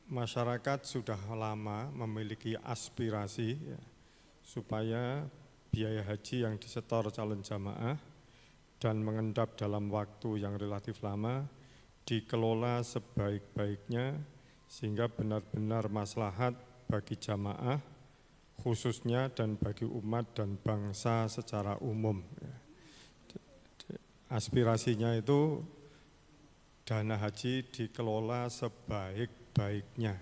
masyarakat sudah lama memiliki aspirasi ya, supaya biaya haji yang disetor calon jamaah dan mengendap dalam waktu yang relatif lama dikelola sebaik-baiknya sehingga benar-benar maslahat bagi jamaah khususnya dan bagi umat dan bangsa secara umum. Aspirasinya itu dana haji dikelola sebaik-baiknya.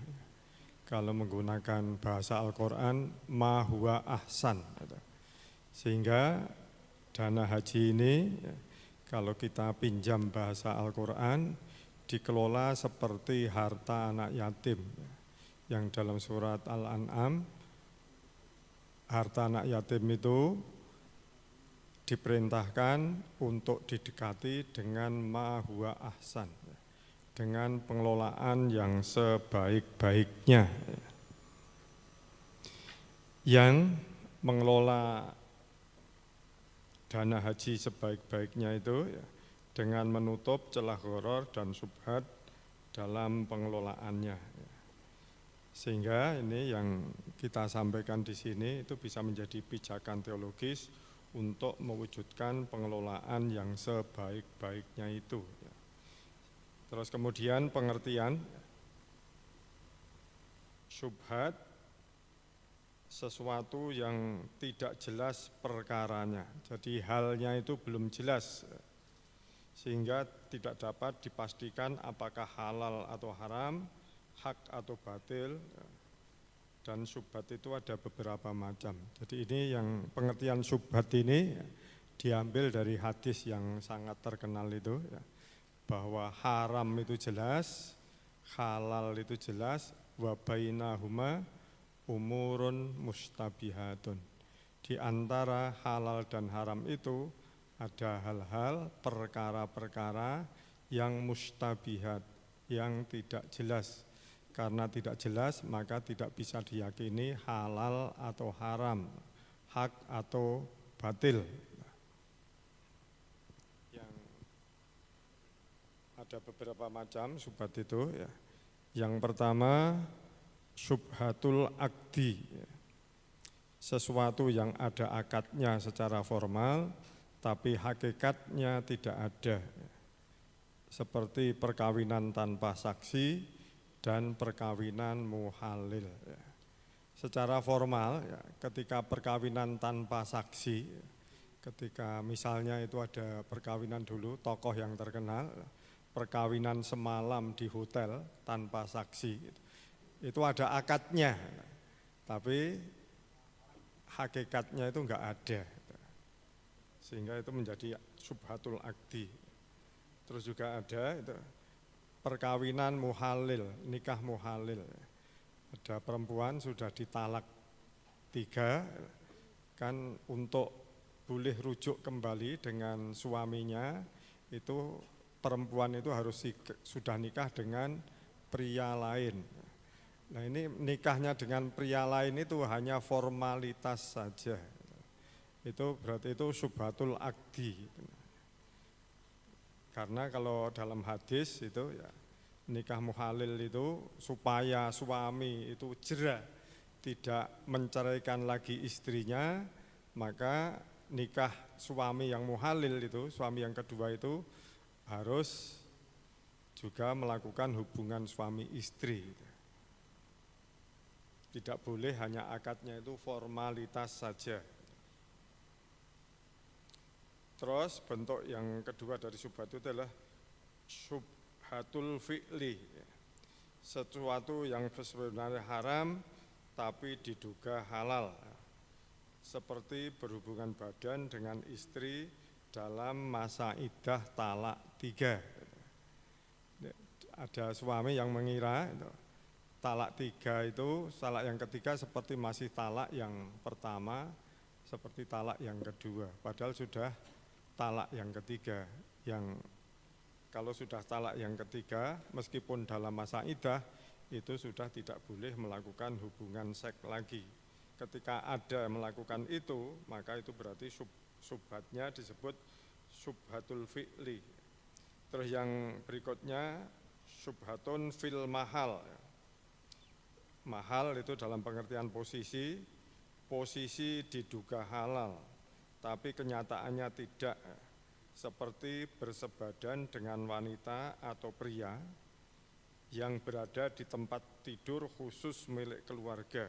Kalau menggunakan bahasa Al-Quran, ma huwa ahsan. Sehingga dana haji ini, kalau kita pinjam bahasa Al-Quran, dikelola seperti harta anak yatim. Yang dalam surat Al-An'am, harta anak yatim itu diperintahkan untuk didekati dengan ma huwa ahsan, dengan pengelolaan yang sebaik-baiknya. Yang mengelola dana haji sebaik-baiknya itu ya, dengan menutup celah gharar dan syubhat dalam pengelolaannya. Sehingga ini yang kita sampaikan di sini itu bisa menjadi pijakan teologis untuk mewujudkan pengelolaan yang sebaik-baiknya itu. Terus kemudian pengertian syubhat, sesuatu yang tidak jelas perkaranya. Jadi halnya itu belum jelas, sehingga tidak dapat dipastikan apakah halal atau haram, hak atau batil. Dan syubhat itu ada beberapa macam. Jadi ini yang pengertian syubhat ini diambil dari hadis yang sangat terkenal itu ya, bahwa haram itu jelas, halal itu jelas, wa bainahuma umurun mustabihatun. Di antara halal dan haram itu ada hal-hal, perkara-perkara yang mustabihat, yang tidak jelas. Karena tidak jelas, maka tidak bisa diyakini halal atau haram, hak atau batil. Yang ada beberapa macam syubhat itu. Ya. Yang pertama, syubhatul akdi, sesuatu yang ada akadnya secara formal, tapi hakikatnya tidak ada. Seperti perkawinan tanpa saksi, dan perkawinan muhalil. Secara formal, ya, ketika perkawinan tanpa saksi, ketika misalnya itu ada perkawinan dulu, tokoh yang terkenal, perkawinan semalam di hotel tanpa saksi, itu ada akadnya, tapi hakikatnya itu enggak ada, sehingga itu menjadi syubhatul akdi. Terus juga ada itu perkawinan muhalil, nikah muhalil. Ada perempuan sudah ditalak 3, kan untuk boleh rujuk kembali dengan suaminya, itu perempuan itu harus sudah nikah dengan pria lain. Nah ini nikahnya dengan pria lain itu hanya formalitas saja. Itu berarti itu syubhatul akdi. Karena kalau dalam hadis itu ya, nikah muhalil itu supaya suami itu jera tidak menceraikan lagi istrinya, maka nikah suami yang muhalil itu, suami yang kedua itu harus juga melakukan hubungan suami istri. Tidak boleh hanya akadnya itu formalitas saja. Terus bentuk yang kedua dari syubhat itu adalah syubhatul fi'li, sesuatu yang sebenarnya haram tapi diduga halal, seperti berhubungan badan dengan istri dalam masa iddah talak 3. Ada suami yang mengira itu, talak 3 itu, talak yang ketiga seperti masih talak yang pertama, seperti talak yang kedua, padahal sudah talak yang ketiga. Yang kalau sudah talak yang ketiga, meskipun dalam masa iddah, itu sudah tidak boleh melakukan hubungan seks lagi. Ketika ada melakukan itu, maka itu berarti syubhatnya disebut syubhatul fi'li. Terus yang berikutnya syubhatun fil mahal, mahal itu dalam pengertian posisi diduga halal, tapi kenyataannya tidak, seperti bersebadan dengan wanita atau pria yang berada di tempat tidur khusus milik keluarga.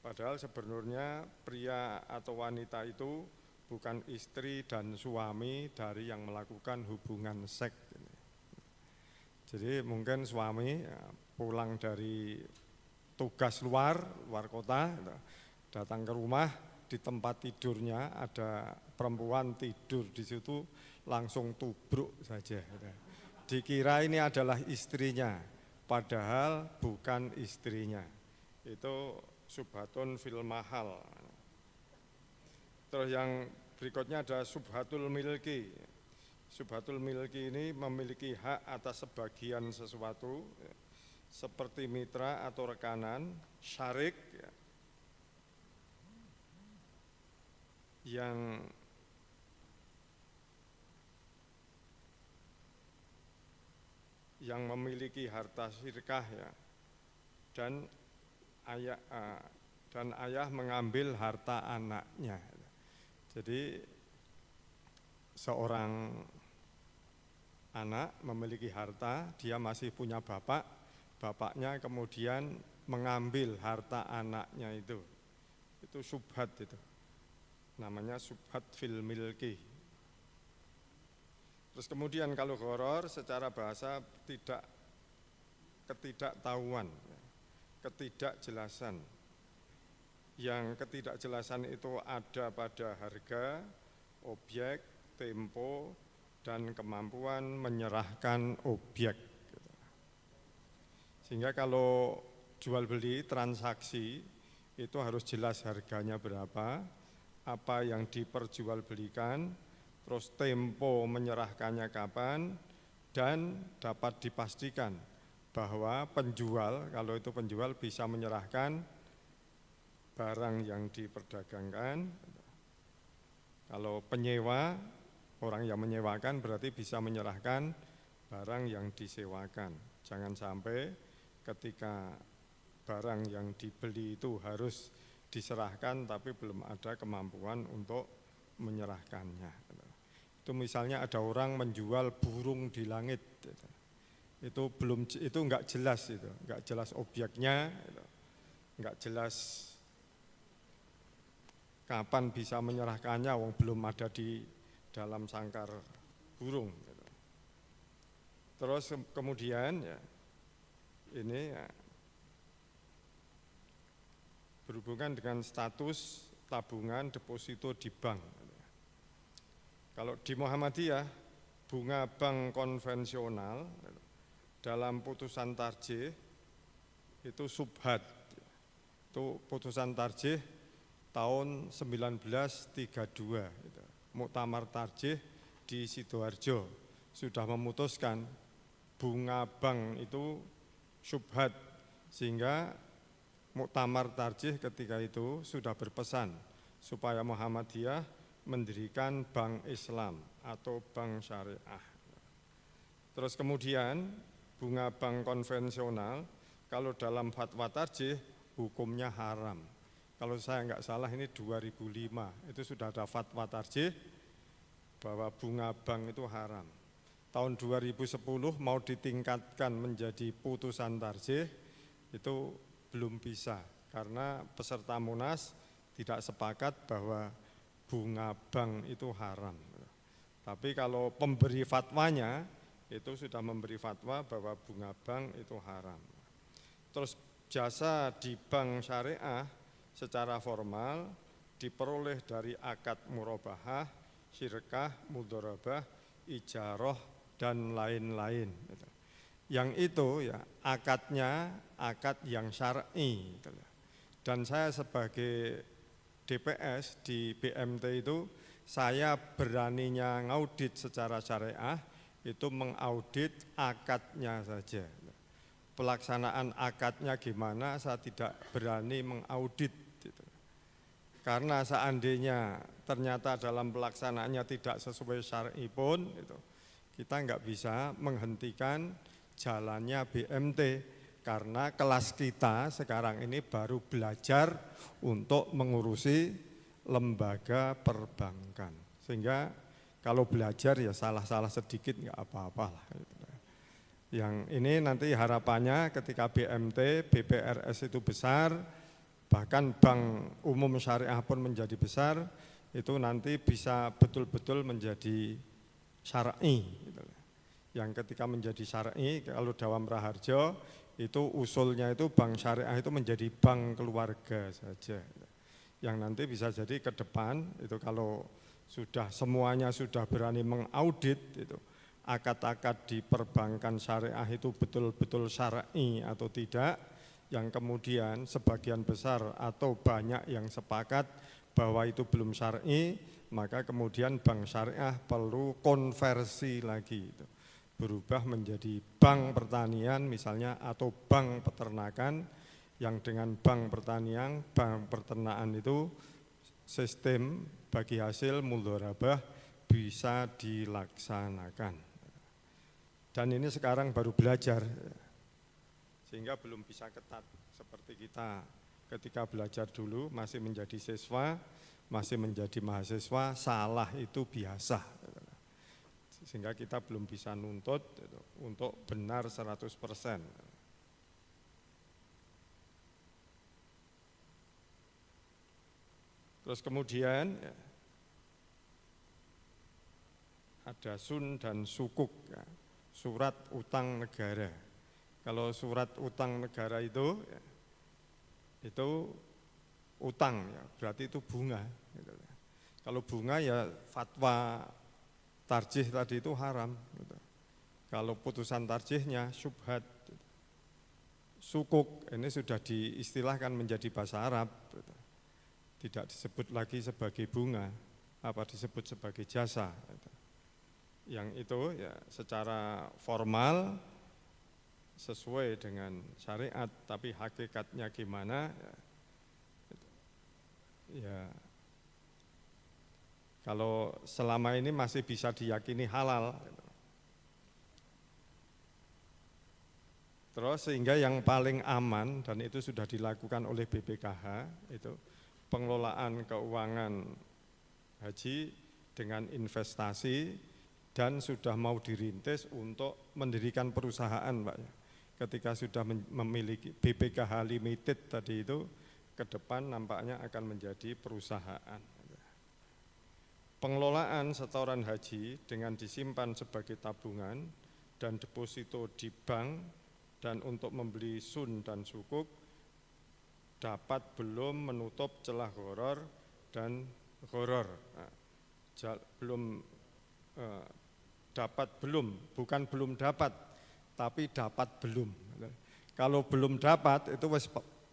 Padahal sebenarnya pria atau wanita itu bukan istri dan suami dari yang melakukan hubungan seks. Jadi mungkin suami pulang dari tugas luar kota, datang ke rumah, di tempat tidurnya ada perempuan tidur di situ, langsung tubruk saja. Dikira ini adalah istrinya, padahal bukan istrinya. Itu subhatun fil mahal. Terus yang berikutnya ada subhatul milki. Subhatul milki ini memiliki hak atas sebagian sesuatu, seperti mitra atau rekanan, syarik, yang memiliki harta syirkah, dan ayah mengambil harta anaknya. Jadi seorang anak memiliki harta, dia masih punya bapaknya kemudian mengambil harta anaknya itu subhat, itu namanya subhat fil milki. Terus kemudian kalau gharar secara bahasa ketidaktahuan, ketidakjelasan. Yang ketidakjelasan itu ada pada harga, objek, tempo, dan kemampuan menyerahkan objek. Sehingga kalau jual beli transaksi itu harus jelas harganya berapa, apa yang diperjualbelikan, terus tempo menyerahkannya kapan, dan dapat dipastikan bahwa penjual, kalau itu penjual bisa menyerahkan barang yang diperdagangkan. Kalau penyewa, orang yang menyewakan berarti bisa menyerahkan barang yang disewakan. Jangan sampai ketika barang yang dibeli itu harus diserahkan tapi belum ada kemampuan untuk menyerahkannya. Itu misalnya ada orang menjual burung di langit, itu enggak jelas, enggak jelas objeknya, enggak jelas kapan bisa menyerahkannya, wong belum ada di dalam sangkar burung. Terus kemudian ini berhubungan dengan status tabungan deposito di bank. Kalau di Muhammadiyah, bunga bank konvensional dalam putusan tarjih itu subhat. Itu putusan tarjih tahun 1932. Muktamar tarjih di Sidoarjo sudah memutuskan bunga bank itu subhat, sehingga Muktamar tarjih ketika itu sudah berpesan supaya Muhammadiyah mendirikan bank Islam atau bank syariah. Terus kemudian bunga bank konvensional kalau dalam fatwa tarjih hukumnya haram. Kalau saya enggak salah ini 2005 itu sudah ada fatwa tarjih bahwa bunga bank itu haram. Tahun 2010 mau ditingkatkan menjadi putusan tarjih itu belum bisa karena peserta Munas tidak sepakat bahwa bunga bank itu haram. Tapi kalau pemberi fatwanya itu sudah memberi fatwa bahwa bunga bank itu haram. Terus jasa di bank syariah secara formal diperoleh dari akad murabahah, syirkah, mudharabah, ijarah, dan lain-lain. Yang itu akadnya akad yang syar'i. Dan saya sebagai DPS di BMT itu, saya beraninya ngaudit secara syariah, itu mengaudit akadnya saja. Pelaksanaan akadnya gimana, saya tidak berani mengaudit. Karena seandainya ternyata dalam pelaksanaannya tidak sesuai syar'i pun, kita enggak bisa menghentikan jalannya BMT. karena kelas kita sekarang ini baru belajar untuk mengurusi lembaga perbankan. Sehingga kalau belajar ya salah-salah sedikit nggak apa-apa lah. Yang ini nanti harapannya ketika BMT, BPRS itu besar, bahkan bank umum syariah pun menjadi besar, itu nanti bisa betul-betul menjadi syar'i. Yang ketika menjadi syar'i, kalau Dawam Raharjo itu usulnya itu bank syariah itu menjadi bank keluarga saja. Yang nanti bisa jadi ke depan itu kalau sudah semuanya sudah berani mengaudit itu akad-akad di perbankan syariah itu betul-betul syar'i atau tidak, yang kemudian sebagian besar atau banyak yang sepakat bahwa itu belum syar'i, maka kemudian bank syariah perlu konversi lagi itu. Berubah menjadi bank pertanian misalnya atau bank peternakan, yang dengan bank pertanian, bank peternakan itu sistem bagi hasil mudharabah bisa dilaksanakan. Dan ini sekarang baru belajar, sehingga belum bisa ketat seperti kita ketika belajar dulu masih menjadi siswa, masih menjadi mahasiswa, salah itu biasa. Sehingga kita belum bisa nuntut untuk benar 100%. Terus kemudian ada sun dan sukuk, surat utang negara. Kalau surat utang negara itu utang, berarti itu bunga. Kalau bunga ya fatwa tarjih tadi itu haram. Kalau putusan tarjihnya syubhat. Sukuk ini sudah diistilahkan menjadi bahasa Arab. Tidak disebut lagi sebagai bunga, apa disebut sebagai jasa. Yang itu ya secara formal sesuai dengan syariat, tapi hakikatnya gimana ya kalau selama ini masih bisa diyakini halal. Terus sehingga yang paling aman dan itu sudah dilakukan oleh BPKH itu pengelolaan keuangan haji dengan investasi dan sudah mau dirintis untuk mendirikan perusahaan, Pak. Ketika sudah memiliki BPKH Limited tadi itu ke depan nampaknya akan menjadi perusahaan. Pengelolaan setoran haji dengan disimpan sebagai tabungan dan deposito di bank dan untuk membeli sun dan sukuk dapat belum menutup celah gharar dan gharar. Bukan belum dapat, tapi dapat belum. Kalau belum dapat itu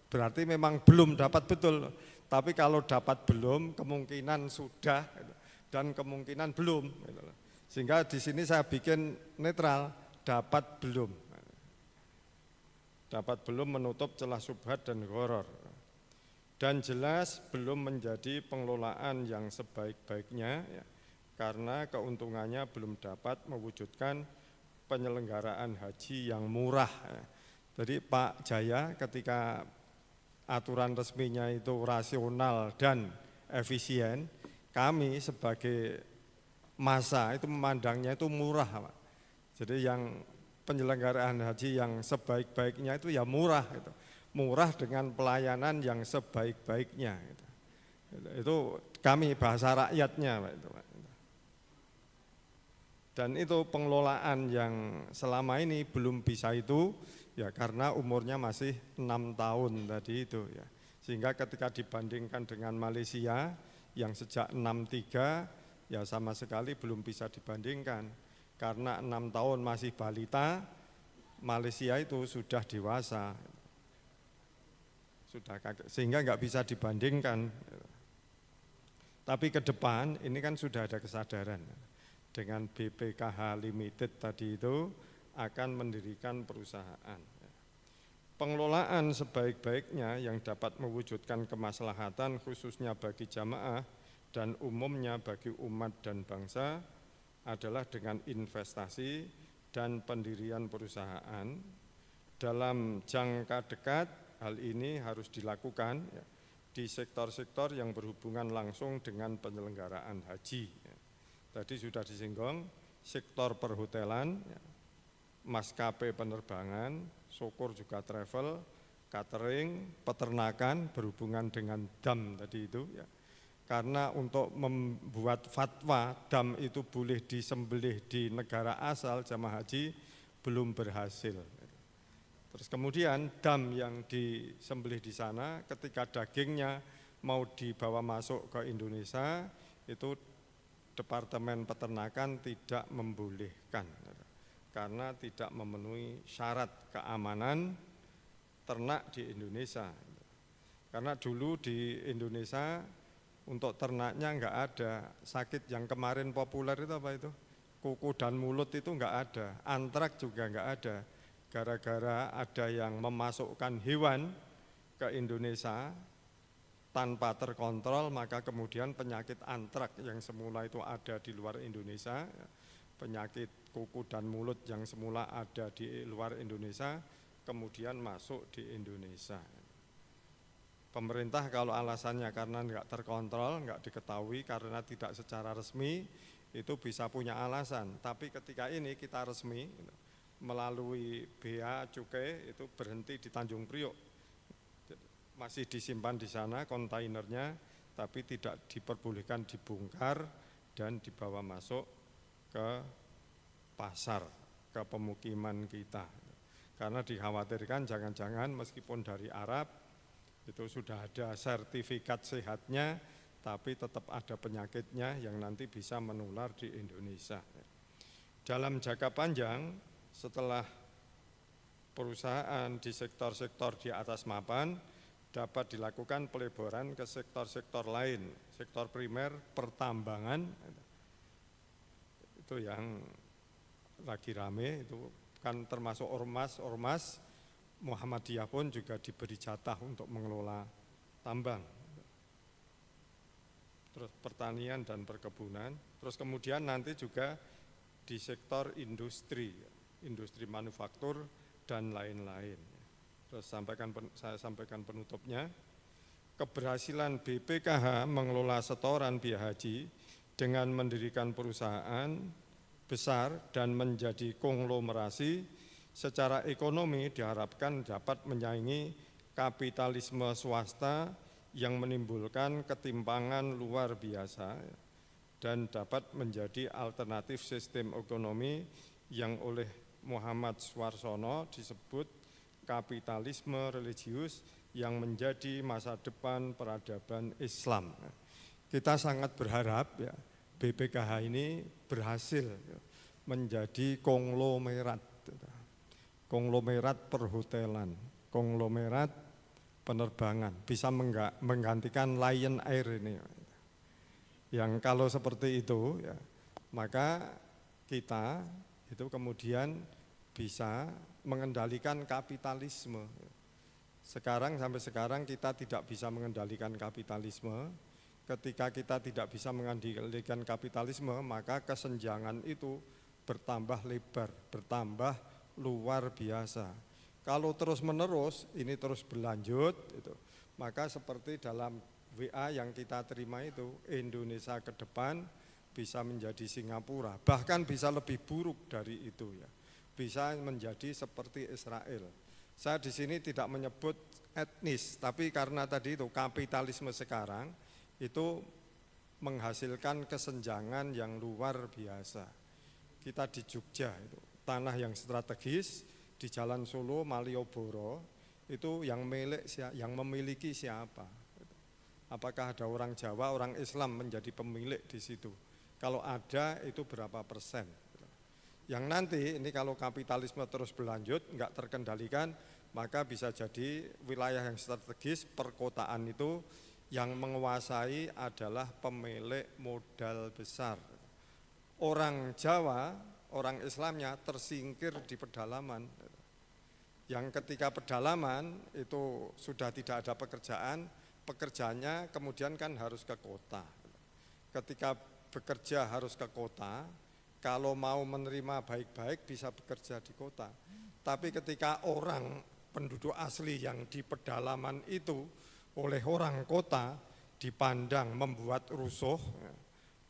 berarti memang belum dapat betul, tapi kalau dapat belum kemungkinan sudah dan kemungkinan belum. Sehingga di sini saya bikin netral, dapat belum. Dapat belum menutup celah syubhat dan gharar. Dan jelas belum menjadi pengelolaan yang sebaik-baiknya ya, karena keuntungannya belum dapat mewujudkan penyelenggaraan haji yang murah. Jadi Pak Jaya ketika aturan resminya itu rasional dan efisien, kami sebagai masa itu memandangnya itu murah, Pak. Jadi yang penyelenggaraan haji yang sebaik-baiknya itu ya murah, gitu. Murah dengan pelayanan yang sebaik-baiknya. Gitu. Itu kami bahasa rakyatnya, Pak. Dan itu pengelolaan yang selama ini belum bisa itu, ya karena umurnya masih 6 tahun tadi itu, ya. Sehingga ketika dibandingkan dengan Malaysia yang sejak 63 ya sama sekali belum bisa dibandingkan. Karena 6 tahun masih balita, Malaysia itu sudah dewasa, sudah kakek, sehingga nggak bisa dibandingkan. Tapi ke depan ini kan sudah ada kesadaran dengan BPKH Limited tadi itu akan mendirikan perusahaan. Pengelolaan sebaik-baiknya yang dapat mewujudkan kemaslahatan khususnya bagi jamaah dan umumnya bagi umat dan bangsa adalah dengan investasi dan pendirian perusahaan dalam jangka dekat hal ini harus dilakukan ya, di sektor-sektor yang berhubungan langsung dengan penyelenggaraan haji. Ya. Tadi sudah disinggung, sektor perhotelan, ya, maskapai penerbangan, syukur juga travel, catering, peternakan berhubungan dengan dam tadi itu. Ya. Karena untuk membuat fatwa dam itu boleh disembelih di negara asal jamaah haji belum berhasil. Terus kemudian dam yang disembelih di sana ketika dagingnya mau dibawa masuk ke Indonesia itu Departemen Peternakan tidak membolehkan karena tidak memenuhi syarat keamanan ternak di Indonesia. Karena dulu di Indonesia untuk ternaknya enggak ada, sakit yang kemarin populer itu apa itu? Kuku dan mulut itu enggak ada, antrak juga enggak ada. Gara-gara ada yang memasukkan hewan ke Indonesia tanpa terkontrol, maka kemudian penyakit antrak yang semula itu ada di luar Indonesia, penyakit kuku dan mulut yang semula ada di luar Indonesia, kemudian masuk di Indonesia. Pemerintah kalau alasannya karena enggak terkontrol, enggak diketahui karena tidak secara resmi, itu bisa punya alasan. Tapi ketika ini kita resmi, melalui bea cukai itu berhenti di Tanjung Priok. Masih disimpan di sana kontainernya, tapi tidak diperbolehkan dibongkar dan dibawa masuk ke pasar, ke pemukiman kita. Karena dikhawatirkan jangan-jangan meskipun dari Arab, itu sudah ada sertifikat sehatnya, tapi tetap ada penyakitnya yang nanti bisa menular di Indonesia. Dalam jangka panjang, setelah perusahaan di sektor-sektor di atas mapan, dapat dilakukan peleboran ke sektor-sektor lain, sektor primer, pertambangan, itu yang lagi rame, itu kan termasuk ormas, Muhammadiyah pun juga diberi jatah untuk mengelola tambang, terus pertanian dan perkebunan, terus kemudian nanti juga di sektor industri manufaktur dan lain-lain. Terus saya sampaikan penutupnya, keberhasilan BPKH mengelola setoran biaya haji dengan mendirikan perusahaan besar dan menjadi konglomerasi secara ekonomi diharapkan dapat menyaingi kapitalisme swasta yang menimbulkan ketimpangan luar biasa dan dapat menjadi alternatif sistem ekonomi yang oleh Muhammad Swarsono disebut kapitalisme religius yang menjadi masa depan peradaban Islam. Kita sangat berharap ya, BPKH ini berhasil ya, menjadi konglomerat perhotelan, konglomerat penerbangan, bisa menggantikan Lion Air ini. Yang kalau seperti itu, ya, maka kita itu kemudian bisa mengendalikan kapitalisme. Sampai sekarang kita tidak bisa mengendalikan kapitalisme. Ketika kita tidak bisa mengendalikan kapitalisme, maka kesenjangan itu bertambah lebar, bertambah luar biasa. Kalau terus-menerus ini terus berlanjut, itu, maka seperti dalam WA yang kita terima itu, Indonesia ke depan bisa menjadi Singapura, bahkan bisa lebih buruk dari itu ya, bisa menjadi seperti Israel. Saya di sini tidak menyebut etnis, tapi karena tadi itu kapitalisme sekarang itu menghasilkan kesenjangan yang luar biasa. Kita di Jogja itu, tanah yang strategis di Jalan Solo, Malioboro itu yang memiliki siapa? Apakah ada orang Jawa, orang Islam menjadi pemilik di situ? Kalau ada itu berapa persen? Yang nanti ini kalau kapitalisme terus berlanjut, enggak terkendalikan, maka bisa jadi wilayah yang strategis perkotaan itu yang menguasai adalah pemilik modal besar. Orang Jawa, orang Islamnya tersingkir di pedalaman. Yang ketika pedalaman itu sudah tidak ada pekerjaan, pekerjaannya kemudian kan harus ke kota. Ketika bekerja harus ke kota, kalau mau menerima baik-baik bisa bekerja di kota. Tapi ketika orang penduduk asli yang di pedalaman itu oleh orang kota dipandang membuat rusuh,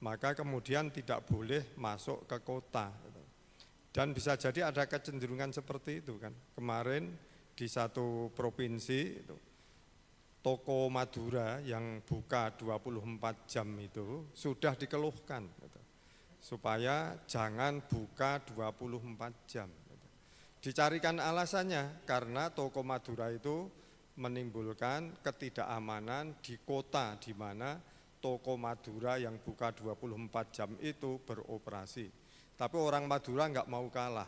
maka kemudian tidak boleh masuk ke kota. Dan bisa jadi ada kecenderungan seperti itu kan. Kemarin di satu provinsi itu, toko Madura yang buka 24 jam itu sudah dikeluhkan gitu, supaya jangan buka 24 jam gitu. Dicarikan alasannya karena toko Madura itu menimbulkan ketidakamanan di kota di mana toko Madura yang buka 24 jam itu beroperasi. Tapi orang Madura enggak mau kalah,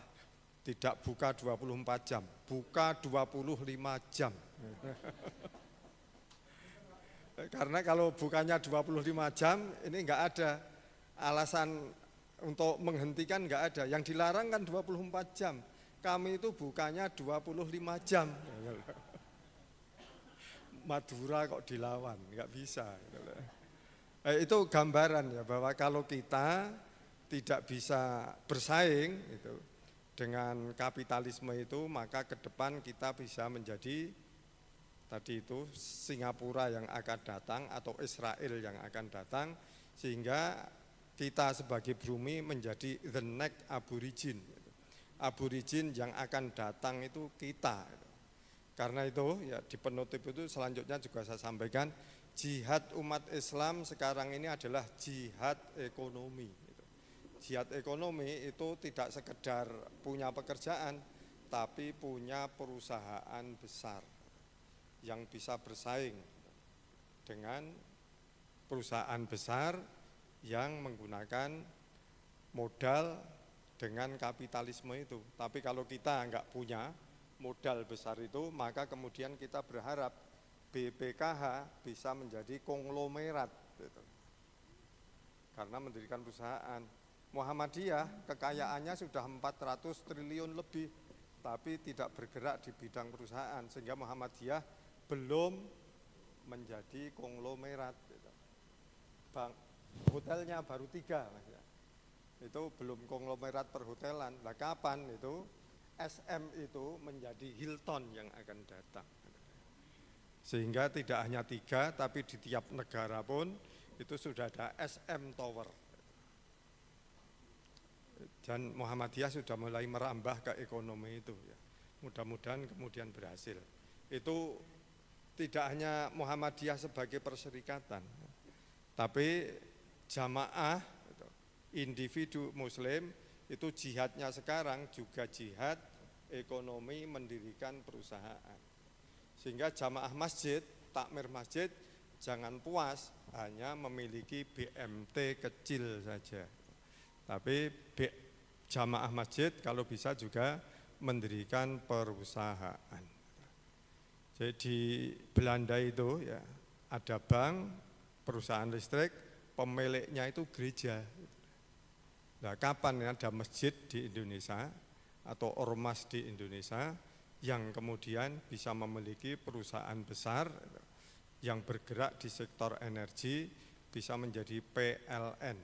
tidak buka 24 jam, buka 25 jam. Karena kalau bukannya 25 jam, ini enggak ada alasan untuk menghentikan, enggak ada. Yang dilarang kan 24 jam, kami itu bukannya 25 jam. Madura kok dilawan, enggak bisa. Itu gambaran ya bahwa kalau kita tidak bisa bersaing itu dengan kapitalisme itu, maka ke depan kita bisa menjadi tadi itu Singapura yang akan datang atau Israel yang akan datang, sehingga kita sebagai Brumi menjadi the next aborigin. Aborigin yang akan datang itu kita. Karena itu ya di penutup itu selanjutnya juga saya sampaikan, jihad umat Islam sekarang ini adalah jihad ekonomi. Jihad ekonomi itu tidak sekedar punya pekerjaan, tapi punya perusahaan besar yang bisa bersaing dengan perusahaan besar yang menggunakan modal dengan kapitalisme itu. Tapi kalau kita enggak punya modal besar itu, maka kemudian kita berharap BPKH bisa menjadi konglomerat gitu. Karena mendirikan perusahaan. Muhammadiyah kekayaannya sudah 400 triliun lebih, tapi tidak bergerak di bidang perusahaan, sehingga Muhammadiyah belum menjadi konglomerat. Bank hotelnya baru 3, Mas ya. Itu belum konglomerat perhotelan. Nah kapan itu SM itu menjadi Hilton yang akan datang. Sehingga tidak hanya 3, tapi di tiap negara pun itu sudah ada SM Tower. Dan Muhammadiyah sudah mulai merambah ke ekonomi itu ya. Mudah-mudahan kemudian berhasil. Itu tidak hanya Muhammadiyah sebagai perserikatan, tapi jamaah, individu muslim itu jihadnya sekarang juga jihad ekonomi mendirikan perusahaan. Sehingga jamaah masjid, takmir masjid jangan puas hanya memiliki BMT kecil saja. Tapi jamaah masjid kalau bisa juga mendirikan perusahaan. Jadi di Belanda itu ya ada bank, perusahaan listrik, pemiliknya itu gereja. Nah kapan ada masjid di Indonesia atau ormas di Indonesia yang kemudian bisa memiliki perusahaan besar yang bergerak di sektor energi bisa menjadi PLN.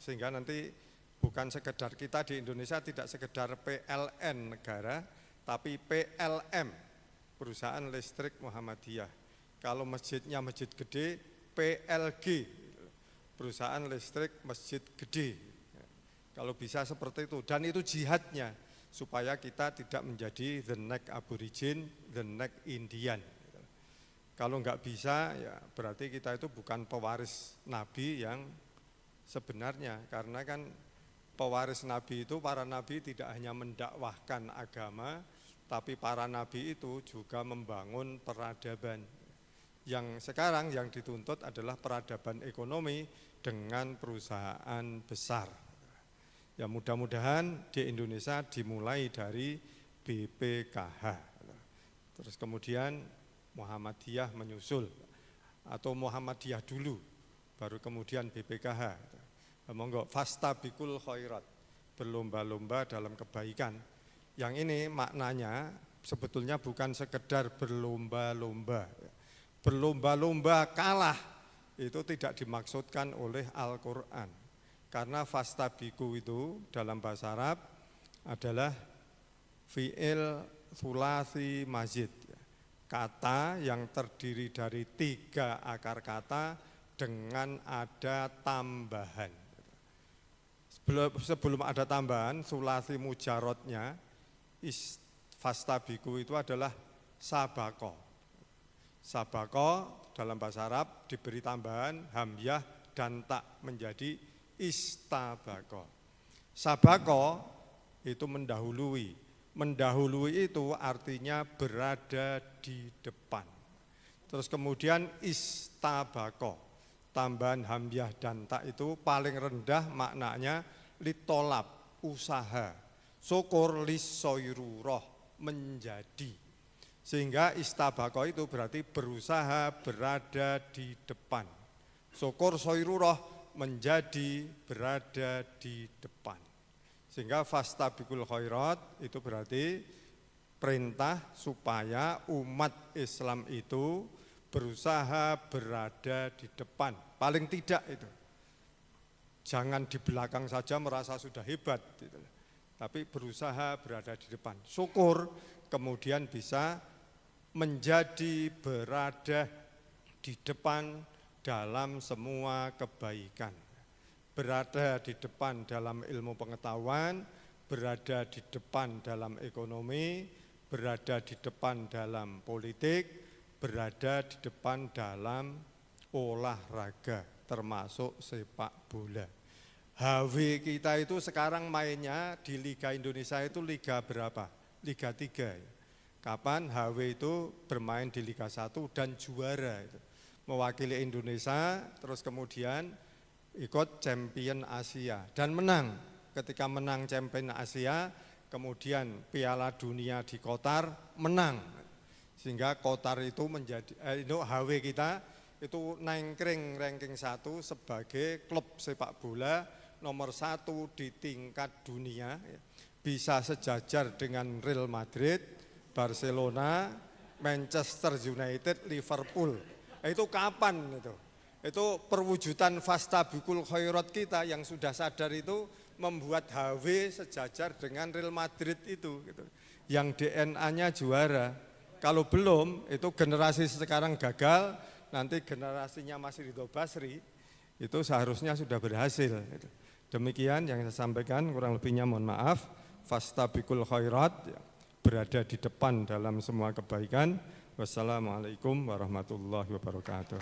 Sehingga nanti bukan sekedar kita di Indonesia tidak sekedar PLN negara, tapi PLM, perusahaan listrik Muhammadiyah. Kalau masjidnya masjid gede, PLG, perusahaan listrik masjid gede. Kalau bisa seperti itu, dan itu jihadnya, supaya kita tidak menjadi the next aborigin, the next Indian. Kalau enggak bisa, ya berarti kita itu bukan pewaris Nabi yang sebenarnya, karena kan pewaris Nabi itu, para Nabi tidak hanya mendakwahkan agama, tapi para Nabi itu juga membangun peradaban. Yang sekarang yang dituntut adalah peradaban ekonomi dengan perusahaan besar. Ya mudah-mudahan di Indonesia dimulai dari BPKH. Terus kemudian Muhammadiyah menyusul, atau Muhammadiyah dulu, baru kemudian BPKH. Monggo fastabikul khairat, berlomba-lomba dalam kebaikan. Yang ini maknanya sebetulnya bukan sekedar berlomba-lomba. Berlomba-lomba kalah itu tidak dimaksudkan oleh Al-Quran. Karena fastabiku itu dalam bahasa Arab adalah fi'il sulasi mazid, kata yang terdiri dari 3 akar kata dengan ada tambahan. Sebelum ada tambahan, sulasi mujarotnya fastabiku itu adalah sabako. Sabako dalam bahasa Arab diberi tambahan hamyah dan tak menjadi istabako. Sabako itu mendahului. Mendahului itu artinya berada di depan. Terus kemudian istabako, tambahan hamyah dan tak itu paling rendah maknanya litolab, usaha. Syukur lisoiruroh, menjadi. Sehingga istabako itu berarti berusaha berada di depan. Syukur soiruroh, menjadi berada di depan. Sehingga fastabikul khairat itu berarti perintah supaya umat Islam itu berusaha berada di depan. Paling tidak itu. Jangan di belakang saja merasa sudah hebat. Gitu. Tapi berusaha berada di depan. Syukur kemudian bisa menjadi berada di depan dalam semua kebaikan. Berada di depan dalam ilmu pengetahuan, berada di depan dalam ekonomi, berada di depan dalam politik, berada di depan dalam olahraga, termasuk sepak bola. HW kita itu sekarang mainnya di Liga Indonesia itu Liga berapa? Liga 3. Kapan HW itu bermain di Liga 1 dan juara itu. Mewakili Indonesia, terus kemudian ikut Champion Asia dan menang. Ketika menang Champion Asia, kemudian Piala Dunia di Qatar menang. Sehingga Qatar itu menjadi HW kita itu ranking 1 sebagai klub sepak bola nomor 1 di tingkat dunia, bisa sejajar dengan Real Madrid, Barcelona, Manchester United, Liverpool. Itu kapan itu? Itu perwujudan fastabikul khairat kita yang sudah sadar itu membuat HW sejajar dengan Real Madrid itu gitu. Yang DNA-nya juara. Kalau belum, itu generasi sekarang gagal, nanti generasinya Mas Ridho Basri itu seharusnya sudah berhasil gitu. Demikian yang saya sampaikan, kurang lebihnya mohon maaf. Fastabikul khairat, berada di depan dalam semua kebaikan. Wassalamualaikum warahmatullahi wabarakatuh.